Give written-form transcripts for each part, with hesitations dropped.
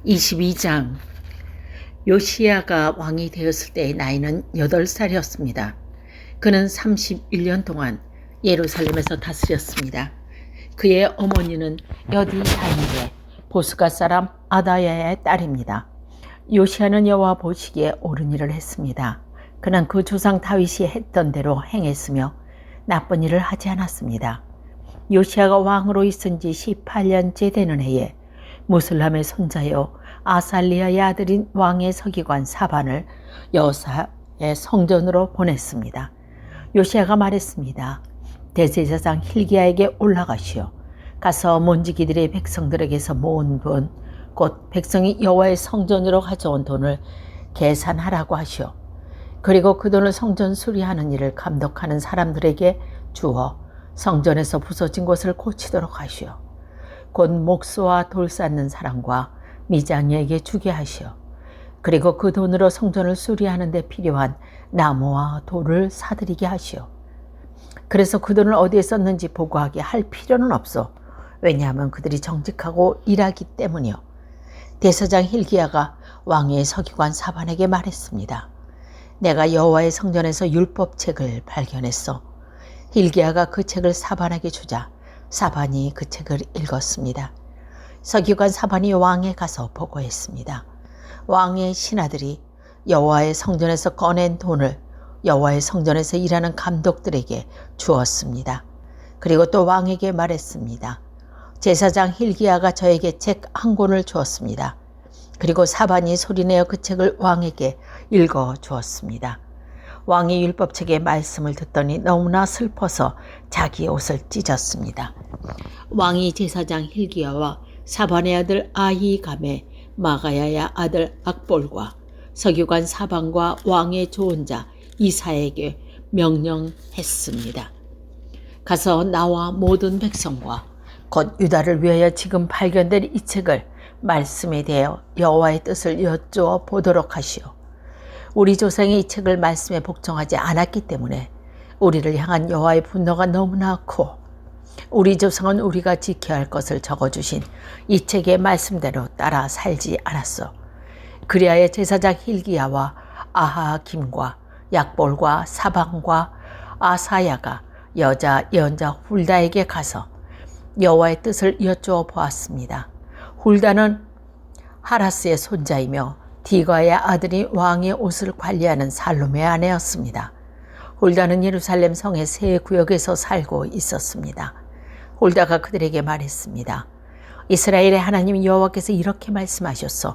22장. 요시야가 왕이 되었을 때의 나이는 8살이었습니다. 그는 31년 동안 예루살렘에서 다스렸습니다. 그의 어머니는 여디다인의 보스가 사람 아다야의 딸입니다. 요시야는 여호와 보시기에 옳은 일을 했습니다. 그는 그 조상 다윗이 했던 대로 행했으며 나쁜 일을 하지 않았습니다. 요시야가 왕으로 있은 지 18년째 되는 해에 무슬람의 손자여 아살리아의 아들인 왕의 서기관 사반을 여호사의 성전으로 보냈습니다. 요시야가 말했습니다. 대제사장 hil기야에게 올라가시오. 가서 문지기들의 백성들에게서 모은 돈, 곧 백성이 여호와의 성전으로 가져온 돈을 계산하라고 하시오. 그리고 그 돈을 성전 수리하는 일을 감독하는 사람들에게 주어 성전에서 부서진 것을 고치도록 하시오. 곧 목수와 돌 쌓는 사람과 미장이에게 주게 하시오. 그리고 그 돈으로 성전을 수리하는 데 필요한 나무와 돌을 사들이게 하시오. 그래서 그 돈을 어디에 썼는지 보고하게 할 필요는 없어. 왜냐하면 그들이 정직하고 일하기 때문이요. 대사장 hil기야가 왕의 서기관 사반에게 말했습니다. 내가 여호와의 성전에서 율법책을 발견했어. hil기야가 그 책을 사반에게 주자 사반이 그 책을 읽었습니다. 서기관 사반이 왕에 가서 보고했습니다. 왕의 신하들이 여호와의 성전에서 꺼낸 돈을 여호와의 성전에서 일하는 감독들에게 주었습니다. 그리고 또 왕에게 말했습니다. 제사장 hil기야가 저에게 책 한 권을 주었습니다. 그리고 사반이 소리내어 그 책을 왕에게 읽어 주었습니다. 왕이 율법책의 말씀을 듣더니 너무나 슬퍼서 자기 옷을 찢었습니다. 왕이 제사장 hil기야와 사반의 아들 아히감의 마가야의 아들 악볼과 서기관 사반과 왕의 조언자 이사에게 명령했습니다. 가서 나와 모든 백성과 곧 유다를 위하여 지금 발견된 이 책을 말씀에 대하여 여호와의 뜻을 여쭈어 보도록 하시오. 우리 조상이 이 책을 말씀에 복종하지 않았기 때문에 우리를 향한 여호와의 분노가 너무나 크고 우리 조상은 우리가 지켜야 할 것을 적어주신 이 책의 말씀대로 따라 살지 않았어. 그리하여 제사장 hil기야와 아하김과 약볼과 사방과 아사야가 여자 예언자 훌다에게 가서 여호와의 뜻을 여쭈어 보았습니다. 훌다는 하라스의 손자이며 디가의 아들이 왕의 옷을 관리하는 살룸의 아내였습니다. 훌다는 예루살렘 성의 세 구역에서 살고 있었습니다. 훌다가 그들에게 말했습니다. 이스라엘의 하나님 여호와께서 이렇게 말씀하셨소.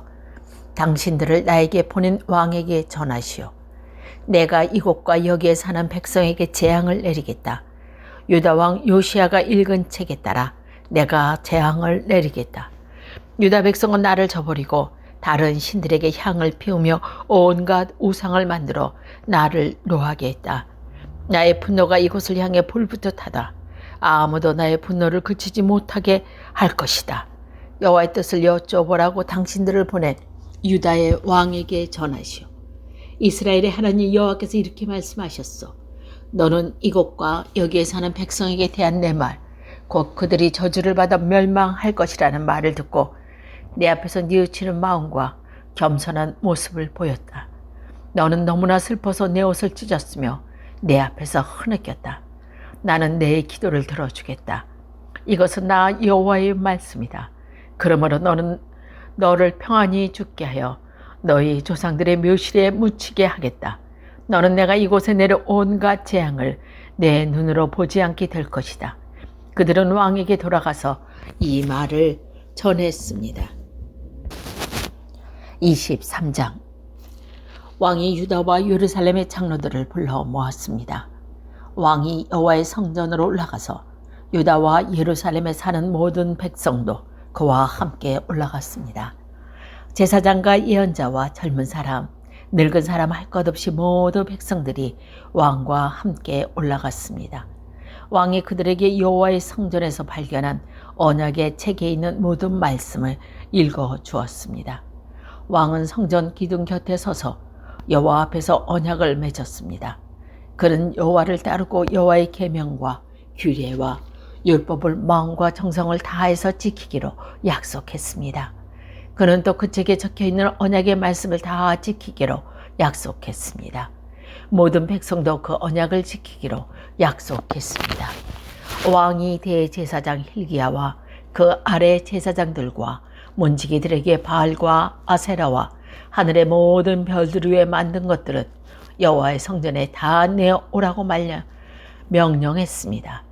당신들을 나에게 보낸 왕에게 전하시오. 내가 이곳과 여기에 사는 백성에게 재앙을 내리겠다. 유다 왕 요시야가 읽은 책에 따라 내가 재앙을 내리겠다. 유다 백성은 나를 저버리고 다른 신들에게 향을 피우며 온갖 우상을 만들어 나를 노하게 했다. 나의 분노가 이곳을 향해 불붙듯하다. 아무도 나의 분노를 그치지 못하게 할 것이다. 여호와의 뜻을 여쭤보라고 당신들을 보낸 유다의 왕에게 전하시오. 이스라엘의 하나님 여호와께서 이렇게 말씀하셨소. 너는 이곳과 여기에 사는 백성에게 대한 내 말, 곧 그들이 저주를 받아 멸망할 것이라는 말을 듣고 내 앞에서 뉘우치는 마음과 겸손한 모습을 보였다. 너는 너무나 슬퍼서 내 옷을 찢었으며 내 앞에서 흐느꼈다. 나는 내 기도를 들어주겠다. 이것은 나 여호와의 말씀이다. 그러므로 너는 너를 평안히 죽게 하여 너희 조상들의 묘실에 묻히게 하겠다. 너는 내가 이곳에 내려 온갖 재앙을 내 눈으로 보지 않게 될 것이다. 그들은 왕에게 돌아가서 이 말을 전했습니다. 23장. 왕이 유다와 예루살렘의 장로들을 불러 모았습니다. 왕이 여호와의 성전으로 올라가서 유다와 예루살렘에 사는 모든 백성도 그와 함께 올라갔습니다. 제사장과 예언자와 젊은 사람, 늙은 사람 할 것 없이 모두 백성들이 왕과 함께 올라갔습니다. 왕이 그들에게 여호와의 성전에서 발견한 언약의 책에 있는 모든 말씀을 읽어 주었습니다. 왕은 성전 기둥 곁에 서서 여호와 앞에서 언약을 맺었습니다. 그는 여호와를 따르고 여호와의 계명과 규례와 율법을 마음과 정성을 다해서 지키기로 약속했습니다. 그는 또 그 책에 적혀있는 언약의 말씀을 다 지키기로 약속했습니다. 모든 백성도 그 언약을 지키기로 약속했습니다. 왕이 대제사장 hil기야와 그 아래 제사장들과 문지기들에게 바알과 아세라와 하늘의 모든 별들 위에 만든 것들은 여호와의 성전에 다 내어오라고 명령했습니다.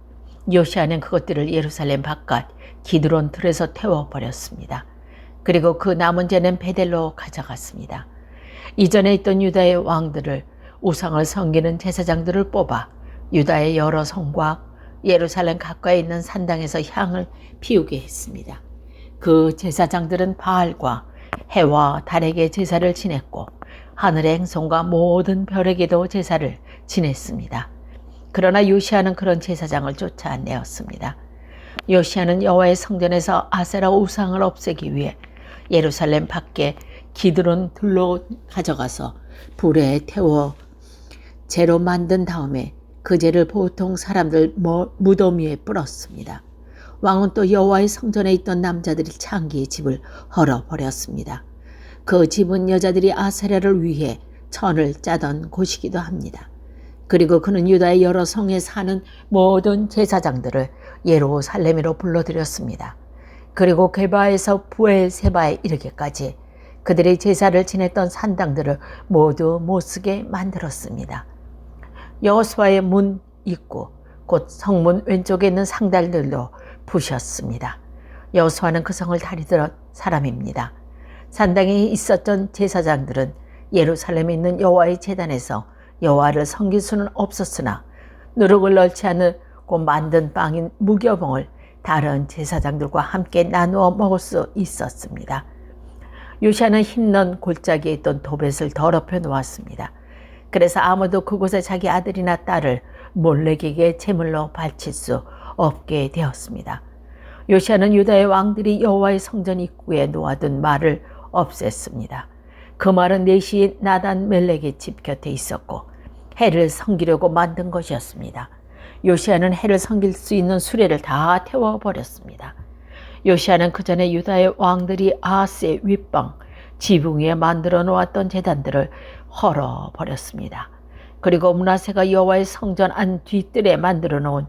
요시아는 그것들을 예루살렘 바깥 기드론 들에서 태워버렸습니다. 그리고 그 남은 재는 베델로 가져갔습니다. 이전에 있던 유다의 왕들을 우상을 섬기는 제사장들을 뽑아 유다의 여러 성과 예루살렘 가까이 있는 산당에서 향을 피우게 했습니다. 그 제사장들은 바알과 해와 달에게 제사를 지냈고 하늘의 행성과 모든 별에게도 제사를 지냈습니다. 그러나 요시아는 그런 제사장을 쫓아내었습니다. 요시아는 여호와의 성전에서 아세라 우상을 없애기 위해 예루살렘 밖에 기드론 들로 가져가서 불에 태워 재로 만든 다음에 그 재를 보통 사람들 무덤 위에 뿌렸습니다. 왕은 또 여호와의 성전에 있던 남자들이 창기의 집을 헐어버렸습니다. 그 집은 여자들이 아세라를 위해 천을 짜던 곳이기도 합니다. 그리고 그는 유다의 여러 성에 사는 모든 제사장들을 예루살렘으로 불러들였습니다. 그리고 게바에서 부엘세바에 이르기까지 그들의 제사를 지냈던 산당들을 모두 못쓰게 만들었습니다. 여호수아의 문 입구 곧 성문 왼쪽에 있는 상달들도 부셨습니다. 여호수아는 그 성을 다리던 사람입니다. 산당에 있었던 제사장들은 예루살렘에 있는 여호와의 제단에서 여호와를 섬길 수는 없었으나 누룩을 넣지 않고 만든 빵인 무교봉을 다른 제사장들과 함께 나누어 먹을 수 있었습니다. 요시아는 힘넌 골짜기에 있던 도벳을 더럽혀 놓았습니다. 그래서 아무도 그곳에 자기 아들이나 딸을 몰렉에게 제물로 바칠 수 없게 되었습니다. 요시아는 유다의 왕들이 여호와의 성전 입구에 놓아둔 말을 없앴습니다. 그 말은 내시 나단 멜렉의 집 곁에 있었고 해를 섬기려고 만든 것이었습니다. 요시아는 해를 섬길 수 있는 수레를 다 태워버렸습니다. 요시아는 그 전에 유다의 왕들이 아하스의 윗방 지붕 위에 만들어 놓았던 제단들을 헐어버렸습니다. 그리고 므낫세가 여호와의 성전 안 뒤뜰에 만들어 놓은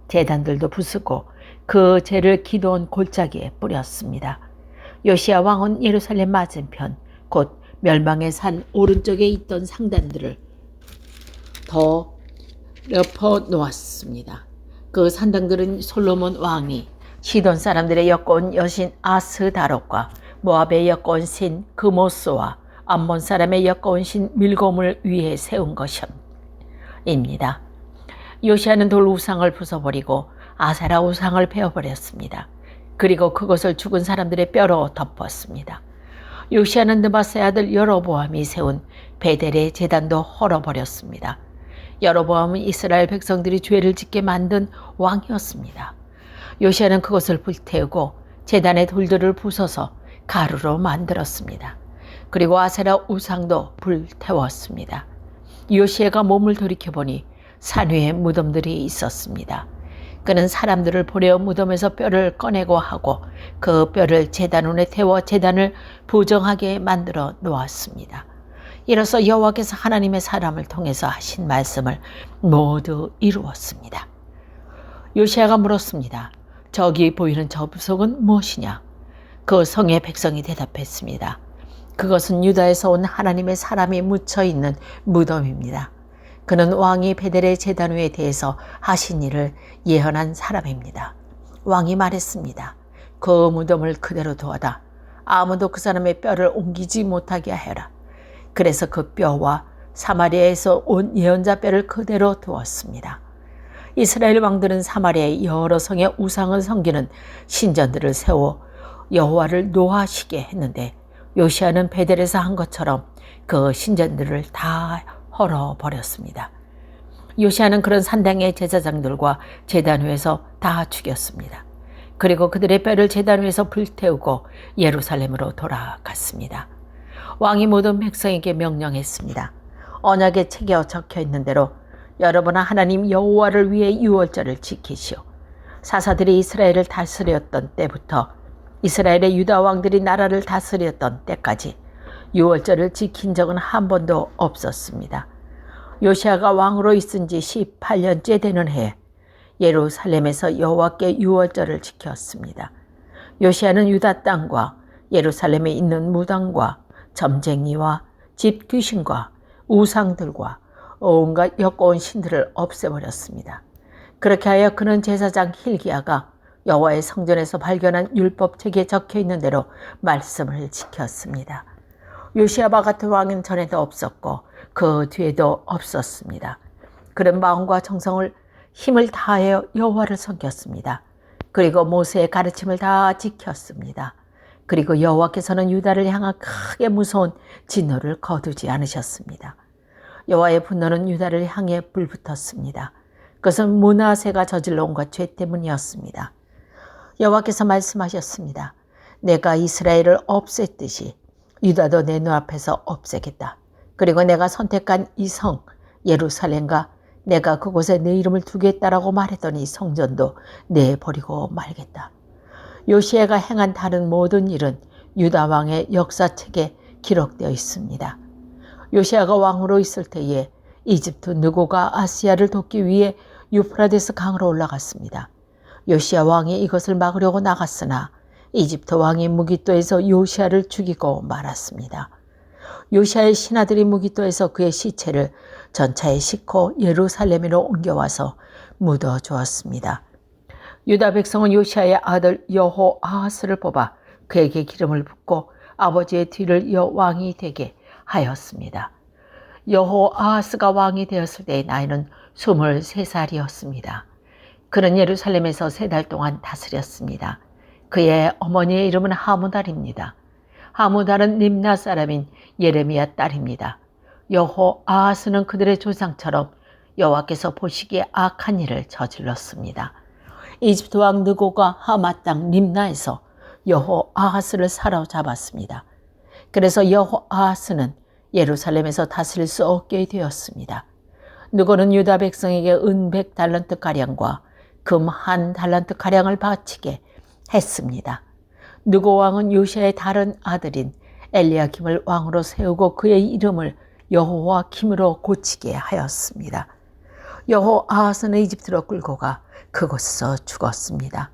제단들도 부수고 그 재를 기드온 골짜기에 뿌렸습니다. 요시아 왕은 예루살렘 맞은편 곧 멸망의 산 오른쪽에 있던 상단들을 더 엎어 놓았습니다. 그 산당들은 솔로몬 왕이 시돈 사람들의 엮어온 여신 아스다롯과 모압의 엮어온 신 그모스와 암몬 사람의 엮어온 신 밀곰을 위해 세운 것입니다. 요시아는 돌 우상을 부숴버리고 아세라 우상을 베어버렸습니다. 그리고 그것을 죽은 사람들의 뼈로 덮었습니다. 요시아는 느바스의 아들 여로보암이 세운 베델의 제단도 헐어버렸습니다. 여로보암은 이스라엘 백성들이 죄를 짓게 만든 왕이었습니다. 요시아는 그것을 불태우고 제단의 돌들을 부숴서 가루로 만들었습니다. 그리고 아세라 우상도 불태웠습니다. 요시아가 몸을 돌이켜보니 산 위에 무덤들이 있었습니다. 그는 사람들을 보내어 무덤에서 뼈를 꺼내고 하고 그 뼈를 제단 위에 태워 제단을 부정하게 만들어 놓았습니다. 이로써 여호와께서 하나님의 사람을 통해서 하신 말씀을 모두 이루었습니다. 요시아가 물었습니다. 저기 보이는 저 부석은 무엇이냐? 그 성의 백성이 대답했습니다. 그것은 유다에서 온 하나님의 사람이 묻혀있는 무덤입니다. 그는 왕이 베델의 제단 위에 대해서 하신 일을 예언한 사람입니다. 왕이 말했습니다. 그 무덤을 그대로 두어다. 아무도 그 사람의 뼈를 옮기지 못하게 하여라. 그래서 그 뼈와 사마리아에서 온 예언자 뼈를 그대로 두었습니다. 이스라엘 왕들은 사마리아의 여러 성의 우상을 섬기는 신전들을 세워 여호와를 노하시게 했는데 요시아는 베델에서 한 것처럼 그 신전들을 다 헐어버렸습니다. 요시아는 그런 산당의 제사장들과 제단 위에서 다 죽였습니다. 그리고 그들의 뼈를 제단 위에서 불태우고 예루살렘으로 돌아갔습니다. 왕이 모든 백성에게 명령했습니다. 언약에 책에 적혀 있는 대로 여러분은 하나님 여호와를 위해 유월절을 지키시오. 사사들이 이스라엘을 다스렸던 때부터 이스라엘의 유다 왕들이 나라를 다스렸던 때까지 유월절을 지킨 적은 한 번도 없었습니다. 요시아가 왕으로 있은 지 18년째 되는 해에 예루살렘에서 여호와께 유월절을 지켰습니다. 요시아는 유다 땅과 예루살렘에 있는 무당과 점쟁이와 집 귀신과 우상들과 온갖 여꺼운 신들을 없애버렸습니다. 그렇게 하여 그는 제사장 힐기야가 여호와의 성전에서 발견한 율법책에 적혀있는 대로 말씀을 지켰습니다. 요시아와 같은 왕은 전에도 없었고 그 뒤에도 없었습니다. 그는 마음과 정성을 힘을 다하여 여호와를 섬겼습니다. 그리고 모세의 가르침을 다 지켰습니다. 그리고 여호와께서는 유다를 향한 크게 무서운 진노를 거두지 않으셨습니다. 여호와의 분노는 유다를 향해 불붙었습니다. 그것은 므낫세가 저질러 온갖 죄 때문이었습니다. 여호와께서 말씀하셨습니다. 내가 이스라엘을 없앴듯이 유다도 내 눈앞에서 없애겠다. 그리고 내가 선택한 이 성 예루살렘과 내가 그곳에 내 이름을 두겠다라고 말했더니 성전도 내버리고 말겠다. 요시아가 행한 다른 모든 일은 유다 왕의 역사책에 기록되어 있습니다. 요시아가 왕으로 있을 때에 이집트 느고가 아시아를 돕기 위해 유프라데스 강으로 올라갔습니다. 요시아 왕이 이것을 막으려고 나갔으나 이집트 왕이 무기또에서 요시아를 죽이고 말았습니다. 요시아의 신하들이 무기또에서 그의 시체를 전차에 싣고 예루살렘으로 옮겨와서 묻어 주었습니다. 유다 백성은 요시아의 아들 여호아하스를 뽑아 그에게 기름을 붓고 아버지의 뒤를 이어 왕이 되게 하였습니다. 여호아하스가 왕이 되었을 때의 나이는 23살이었습니다. 그는 예루살렘에서 3달 동안 다스렸습니다. 그의 어머니의 이름은 하무달입니다. 하무달은 림나 사람인 예레미야 딸입니다. 여호아하스는 그들의 조상처럼 여호와께서 보시기에 악한 일을 저질렀습니다. 이집트 왕 느고가 하마 땅 림나에서 여호아하스를 사로잡았습니다. 그래서 여호아하스는 예루살렘에서 다스릴 수 없게 되었습니다. 느고는 유다 백성에게 은 100달란트가량과 금 1달란트가량을 바치게 했습니다. 느고 왕은 요시아의 다른 아들인 엘리야김을 왕으로 세우고 그의 이름을 여호와김으로 고치게 하였습니다. 여호아하스는 이집트로 끌고 가 그곳에서 죽었습니다.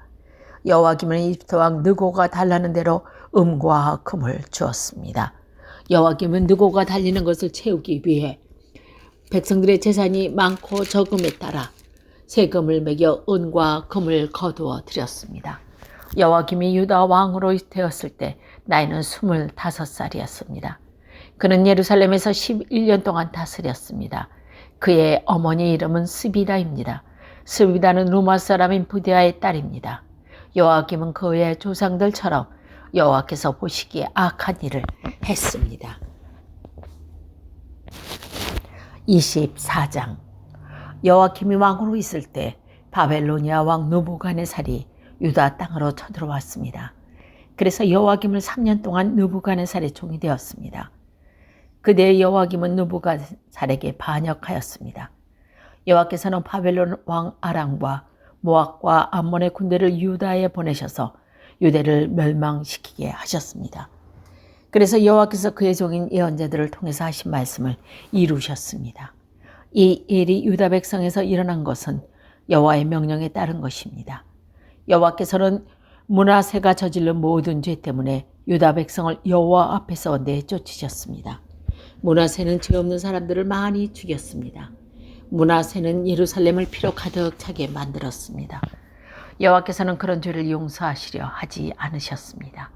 여호와김은 이집트 왕 느고가 달라는 대로 음과 금을 주었습니다. 여호와김은 느고가 달리는 것을 채우기 위해 백성들의 재산이 많고 적음에 따라 세금을 매겨 은과 금을 거두어 드렸습니다. 여호와김이 유다 왕으로 되었을 때 나이는 25살이었습니다. 그는 예루살렘에서 11년 동안 다스렸습니다. 그의 어머니 이름은 스비다입니다. 스비다는 루마 사람인 부데아의 딸입니다. 여호와김은 그의 조상들처럼 여호와께서 보시기에 악한 일을 했습니다. 24장 여호와김이 왕으로 있을 때 바벨로니아 왕 느부갓네살이 유다 땅으로 쳐들어왔습니다. 그래서 여호와김을 3년 동안 느부갓네살의 종이 되었습니다. 그때 여호와김은 느부갓네살에게 반역하였습니다. 여호와께서는 바벨론 왕 아람과 모압과 암몬의 군대를 유다에 보내셔서 유대를 멸망시키게 하셨습니다. 그래서 여호와께서 그의 종인 예언자들을 통해서 하신 말씀을 이루셨습니다. 이 일이 유다 백성에서 일어난 것은 여호와의 명령에 따른 것입니다. 여호와께서는 므낫세가 저지른 모든 죄 때문에 유다 백성을 여호와 앞에서 내쫓으셨습니다. 므낫세는 죄 없는 사람들을 많이 죽였습니다. 므낫세는 예루살렘을 피로 가득 차게 만들었습니다. 여호와께서는 그런 죄를 용서하시려 하지 않으셨습니다.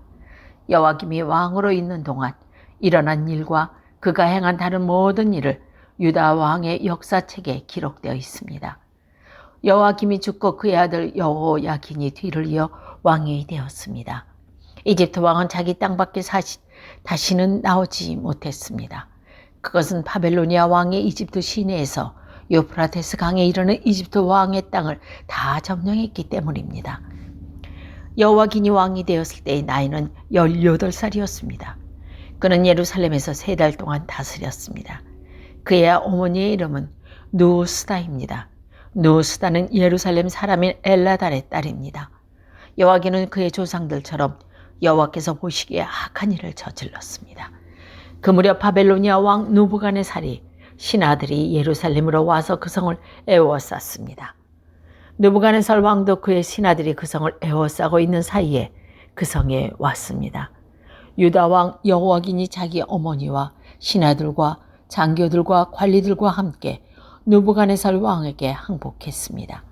여호와김이 왕으로 있는 동안 일어난 일과 그가 행한 다른 모든 일을 유다 왕의 역사책에 기록되어 있습니다. 여호와김이 죽고 그의 아들 여호야긴이 뒤를 이어 왕이 되었습니다. 이집트 왕은 자기 땅 밖에 다시는 나오지 못했습니다. 그것은 바벨로니아 왕의 이집트 시내에서 유프라테스 강에 이르는 이집트 왕의 땅을 다 점령했기 때문입니다. 여호야긴이 왕이 되었을 때의 나이는 18살이었습니다. 그는 예루살렘에서 3달 동안 다스렸습니다. 그의 어머니의 이름은 누스다입니다. 누스다는 예루살렘 사람인 엘라달의 딸입니다. 여호야긴은 그의 조상들처럼 여호와께서 보시기에 악한 일을 저질렀습니다. 그 무렵 바벨로니아 왕 느부갓네살이 신하들이 예루살렘으로 와서 그 성을 에워쌌습니다. 느부갓네살 왕도 그의 신하들이 그 성을 에워싸고 있는 사이에 그 성에 왔습니다. 유다 왕 여호와긴이 자기 어머니와 신하들과 장교들과 관리들과 함께 느부갓네살 왕에게 항복했습니다.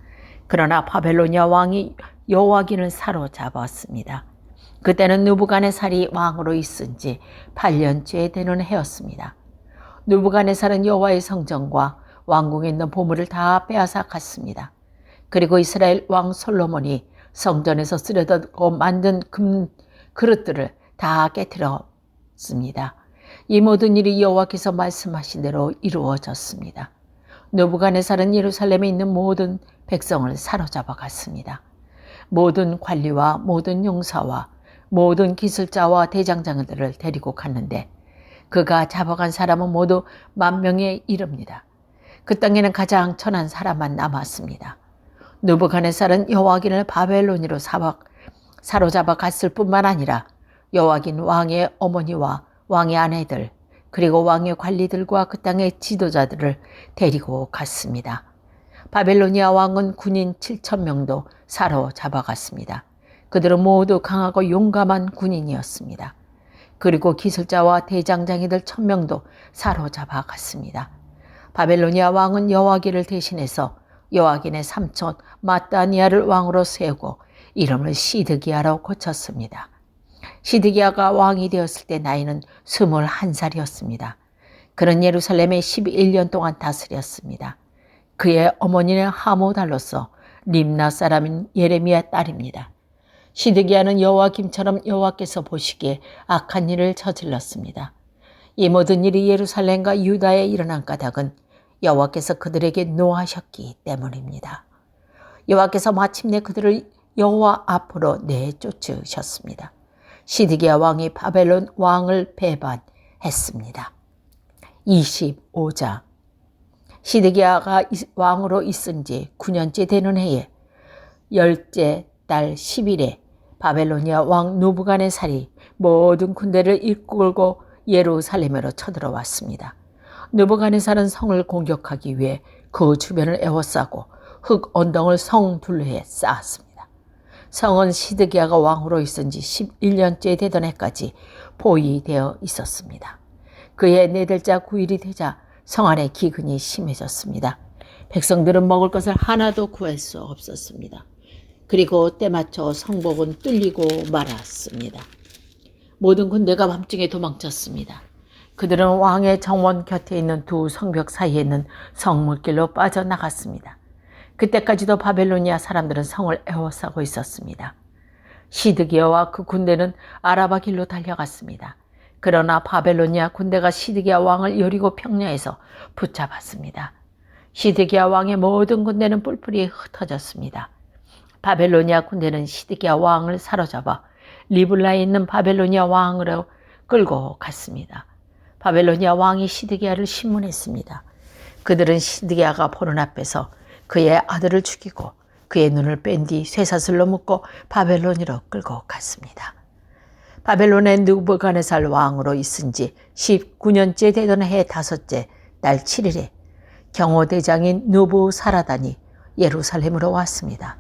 그러나 바벨로니아 왕이 여호와긴을 사로잡았습니다. 그때는 느부갓네살이 왕으로 있은 지 8년째 되는 해였습니다. 느부갓네살은 여호와의 성전과 왕궁에 있는 보물을 다 빼앗아 갔습니다. 그리고 이스라엘 왕 솔로몬이 성전에서 쓰려고 만든 금 그릇들을 다 깨뜨렸습니다. 이 모든 일이 여호와께서 말씀하신 대로 이루어졌습니다. 느부갓네살은 예루살렘에 있는 모든 백성을 사로잡아 갔습니다. 모든 관리와 모든 용사와 모든 기술자와 대장장들을 데리고 갔는데 그가 잡아간 사람은 모두 10,000명에 이릅니다. 그 땅에는 가장 천한 사람만 남았습니다. 느부갓네살은 여호와긴을 바벨론으로 사로잡아 갔을 뿐만 아니라 여호와긴 왕의 어머니와 왕의 아내들 그리고 왕의 관리들과 그 땅의 지도자들을 데리고 갔습니다. 바벨로니아 왕은 군인 7,000명도 사로잡아 갔습니다. 그들은 모두 강하고 용감한 군인이었습니다. 그리고 기술자와 대장장이들 1,000명도 사로잡아 갔습니다. 바벨로니아 왕은 여호와긴을 대신해서 여호와긴의 삼촌 마따니아를 왕으로 세우고 이름을 시드기야로 고쳤습니다. 시드기야가 왕이 되었을 때 나이는 21살이었습니다. 그는 예루살렘에 11년 동안 다스렸습니다. 그의 어머니는 하모달로서 림나 사람인 예레미야 딸입니다. 시드기야는 여호와김처럼 여호와께서 보시기에 악한 일을 저질렀습니다. 이 모든 일이 예루살렘과 유다에 일어난 까닭은 여호와께서 그들에게 노하셨기 때문입니다. 여호와께서 마침내 그들을 여호와 앞으로 내쫓으셨습니다. 시드기야 왕이 바벨론 왕을 배반했습니다. 25장 시드기야가 왕으로 있은 지 9년째 되는 해에 10째 달 10일에 바벨로니아 왕 느부갓네살이 모든 군대를 이끌고 예루살렘으로 쳐들어왔습니다. 느부갓네살은 성을 공격하기 위해 그 주변을 에워싸고 흙 언덕을 성 둘레에 쌓았습니다. 성은 시드기야가 왕으로 있은 지 11년째 되던 해까지 포위되어 있었습니다. 그해 4달자 9일이 되자 성 안에 기근이 심해졌습니다. 백성들은 먹을 것을 하나도 구할 수 없었습니다. 그리고 때맞춰 성벽은 뚫리고 말았습니다. 모든 군대가 밤중에 도망쳤습니다. 그들은 왕의 정원 곁에 있는 두 성벽 사이에 있는 성물길로 빠져나갔습니다. 그때까지도 바벨로니아 사람들은 성을 에워싸고 있었습니다. 시드기야와 그 군대는 아라바 길로 달려갔습니다. 그러나 바벨로니아 군대가 시드기야 왕을 여리고 평야에서 붙잡았습니다. 시드기야 왕의 모든 군대는 뿔뿔이 흩어졌습니다. 바벨로니아 군대는 시드기야 왕을 사로잡아 리블라에 있는 바벨로니아 왕으로 끌고 갔습니다. 바벨로니아 왕이 시드기야를 신문했습니다. 그들은 시드기야가 보는 앞에서 그의 아들을 죽이고 그의 눈을 뺀 뒤 쇠사슬로 묶고 바벨론으로 끌고 갔습니다. 바벨론의 느부갓네살 왕으로 있은 지 19년째 되던 해 5째 달 7일에 경호대장인 느부사라단이 예루살렘으로 왔습니다.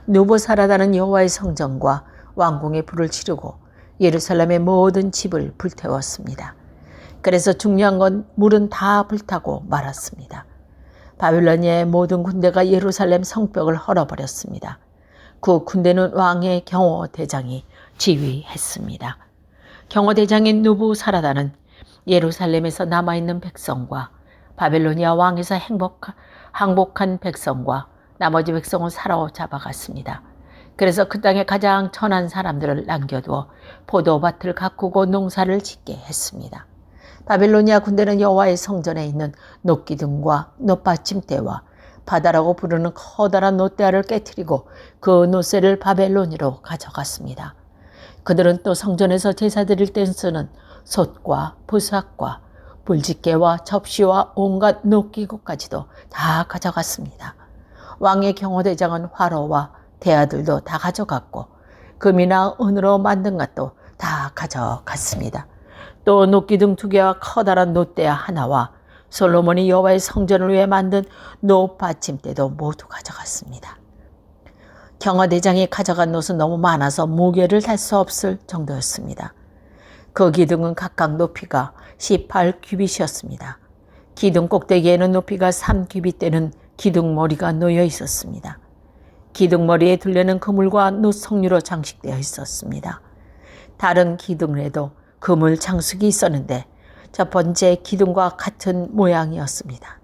느부사라단은 여호와의 성전과 왕궁에 불을 지르고 예루살렘의 모든 집을 불태웠습니다. 그래서 중요한 건 물은 다 불타고 말았습니다. 바빌로니아의 모든 군대가 예루살렘 성벽을 헐어버렸습니다. 그 군대는 왕의 경호대장이 지휘했습니다. 경호대장인 느부사라단은 예루살렘에서 남아있는 백성과 바벨로니아 왕에서 항복한 백성과 나머지 백성을 사로잡아갔습니다. 그래서 그 땅에 가장 천한 사람들을 남겨두어 포도밭을 가꾸고 농사를 짓게 했습니다. 바벨로니아 군대는 여호와의 성전에 있는 놋기둥과 놋받침대와 바다라고 부르는 커다란 놋대야를 깨뜨리고 그 놋새를 바벨론으로 가져갔습니다. 그들은 또 성전에서 제사 드릴 때 쓰는 솥과 부삭과 불집게와 접시와 온갖 놋기구까지도 다 가져갔습니다. 왕의 경호대장은 화로와 대야들도 다 가져갔고 금이나 은으로 만든 것도 다 가져갔습니다. 또 놋기둥 2개와 커다란 놋대 하나와 솔로몬이 여호와의 성전을 위해 만든 놋받침대도 모두 가져갔습니다. 경호대장이 가져간 놋은 너무 많아서 무게를 달 수 없을 정도였습니다. 그 기둥은 각각 높이가 18규빗이었습니다. 기둥 꼭대기에는 높이가 3규빗 되는 기둥머리가 놓여 있었습니다. 기둥머리에 둘레는 그물과 놋 석류로 장식되어 있었습니다. 다른 기둥에도 그물 장식이 있었는데 첫 번째 기둥과 같은 모양이었습니다.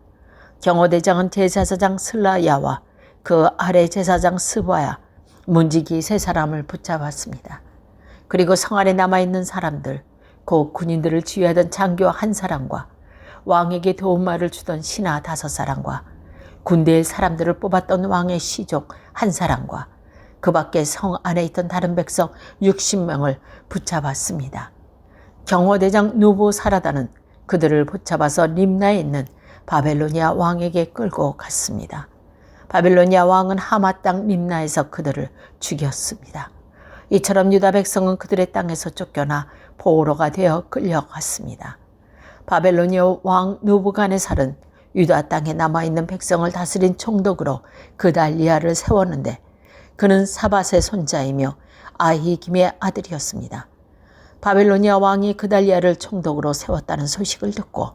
경호대장은 제사장 슬라야와 그 아래 제사장 스바야, 문지기 3사람을 붙잡았습니다. 그리고 성 안에 남아있는 사람들, 곧 군인들을 지휘하던 장교 1사람과 왕에게 도움말을 주던 신하 5사람과 군대의 사람들을 뽑았던 왕의 시족 1사람과 그 밖에 성 안에 있던 다른 백성 60명을 붙잡았습니다. 경호대장 누보사라다는 그들을 붙잡아서 림나에 있는 바벨로니아 왕에게 끌고 갔습니다. 바벨로니아 왕은 하마 땅 림나에서 그들을 죽였습니다. 이처럼 유다 백성은 그들의 땅에서 쫓겨나 포로가 되어 끌려갔습니다. 바벨로니아 왕 느부갓네살은 유다 땅에 남아있는 백성을 다스린 총독으로 그달리아를 세웠는데 그는 사밧의 손자이며 아히김의 아들이었습니다. 바벨로니아 왕이 그달리아를 총독으로 세웠다는 소식을 듣고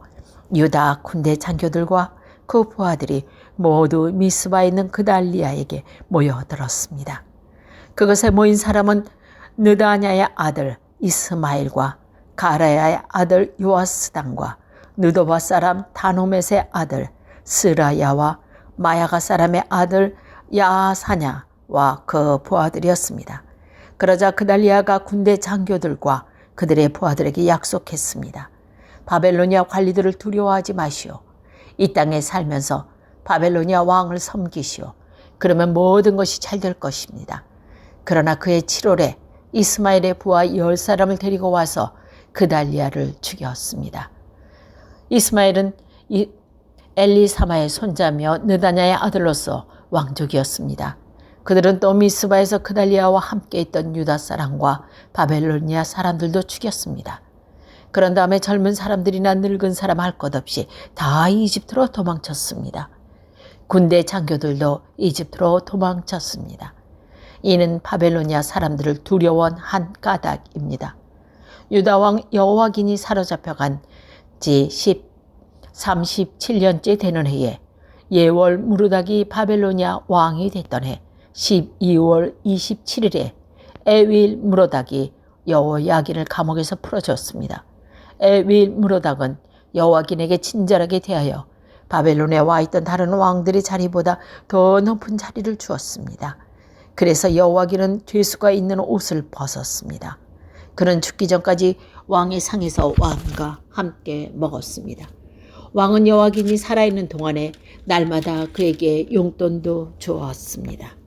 유다 군대 장교들과 그 부하들이 모두 미스바에 있는 그달리아에게 모여들었습니다. 그것에 모인 사람은 느다냐의 아들 이스마엘과 가라야의 아들 요아스당과 느도바 사람 다노멧의 아들 스라야와 마야가 사람의 아들 야사냐와 그 부하들이었습니다. 그러자 그달리아가 군대 장교들과 그들의 부하들에게 약속했습니다. 바벨로니아 관리들을 두려워하지 마시오. 이 땅에 살면서 바벨로니아 왕을 섬기시오. 그러면 모든 것이 잘 될 것입니다. 그러나 그의 7월에 이스마엘의 부하 10사람을 데리고 와서 그달리아를 죽였습니다. 이스마엘은 엘리사마의 손자며 느다냐의 아들로서 왕족이었습니다. 그들은 또 미스바에서 그달리아와 함께 있던 유다 사람과 바벨로니아 사람들도 죽였습니다. 그런 다음에 젊은 사람들이나 늙은 사람 할 것 없이 다 이집트로 도망쳤습니다. 군대 장교들도 이집트로 도망쳤습니다. 이는 바벨로니아 사람들을 두려워한 까닭입니다. 유다 왕 여호와긴이 사로잡혀간 지 37년째 되는 해에 예월 무르닥이 바벨로니아 왕이 됐던 해 12월 27일에 에윌 무로닥이 여호야긴을 감옥에서 풀어줬습니다. 에윌 무로닥은 여호와긴에게 친절하게 대하여 바벨론에 와 있던 다른 왕들의 자리보다 더 높은 자리를 주었습니다. 그래서 여호와긴은 죄수가 있는 옷을 벗었습니다. 그는 죽기 전까지 왕의 상에서 왕과 함께 먹었습니다. 왕은 여호와긴이 살아있는 동안에 날마다 그에게 용돈도 주었습니다.